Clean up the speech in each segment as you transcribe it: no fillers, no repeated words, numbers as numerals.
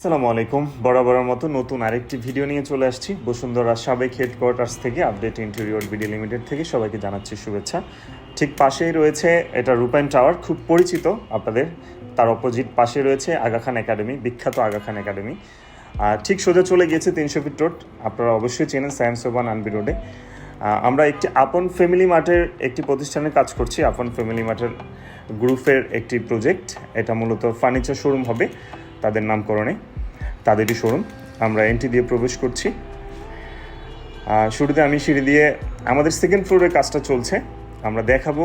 আসসালামু আলাইকুম। বরাবরের মতো নতুন আরেকটি ভিডিও নিয়ে চলে আসছি বসুন্ধরা সাবেক হেডকোয়ার্টার্স থেকে, আপডেট ইন্টেরিয়র বিডি লিমিটেড থেকে সবাইকে জানাচ্ছি শুভেচ্ছা। ঠিক পাশেই রয়েছে এটা রূপায়ণ টাওয়ার, খুব পরিচিত আপনাদের। তার অপোজিট পাশে রয়েছে আগা খান একাডেমি, বিখ্যাত আগা খান একাডেমি। ঠিক সোজা চলে গিয়েছে 300 ফিট রোড, আপনারা অবশ্যই চেনেন সায়েম সোবান আনবি রোডে। আমরা একটি আপন ফ্যামিলি মার্টের একটি প্রতিষ্ঠানে কাজ করছি। আপন ফ্যামিলি মার্টের গ্রুপের একটি প্রজেক্ট, এটা মূলত ফার্নিচার শোরুম হবে তাদের নামকরণে, তাদেরই শোরুম। আমরা এন্ট্রি দিয়ে প্রবেশ করছি। শুরুতে আমি সিঁড়ি দিয়ে আমাদের সেকেন্ড ফ্লোরের কাজটা চলছে, আমরা দেখাবো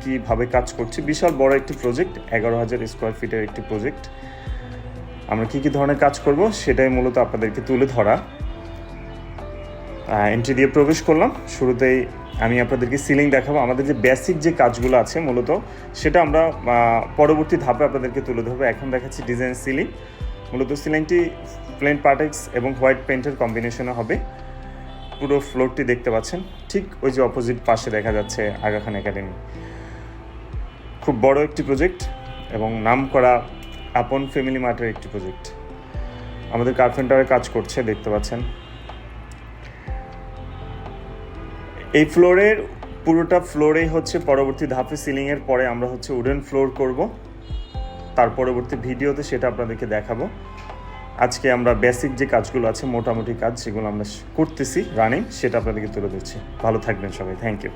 কীভাবে কাজ করছি। বিশাল বড় একটি প্রজেক্ট, 11,000 স্কোয়ার ফিটের একটি প্রজেক্ট। আমরা কী ধরনের কাজ করব সেটাই মূলত আপনাদেরকে তুলে ধরা। এন্ট্রি দিয়ে প্রবেশ করলাম। শুরুতেই আমি আপনাদেরকে সিলিং দেখাবো। আমাদের যে বেসিক যে কাজগুলো আছে মূলত সেটা আমরা পরবর্তী ধাপে আপনাদেরকে তুলে ধরবো। এখন দেখাচ্ছি ডিজাইন সিলিং। মূলত সিলিংটি প্লেন পার্টেক্স এবং হোয়াইট পেন্টের কম্বিনেশনে হবে। পুরো ফ্লোরটি দেখতে পাচ্ছেন, ঠিক ওই যে অপোজিট পাশে দেখা যাচ্ছে আগা খান একাডেমি। খুব বড় একটি প্রজেক্ট এবং নাম করা আপন ফ্যামিলি মার্টের একটি প্রজেক্ট। আমাদের কার্পেন্টারে কাজ করছে, দেখতে পাচ্ছেন। এই ফ্লোরের পুরোটা ফ্লোরেই হচ্ছে পরবর্তী ধাপে সিলিংয়ের পরে আমরা হচ্ছে উডেন ফ্লোর করব। তার পরবর্তী ভিডিওতে সেটা আপনাদেরকে দেখাবো। আজকে আমরা বেসিক যে কাজগুলো আছে, মোটামুটি কাজ যেগুলো আমরা করতেছি রানিং, সেটা আপনাদেরকে তুলে দিচ্ছি। ভালো থাকবেন সবাই, থ্যাংক ইউ।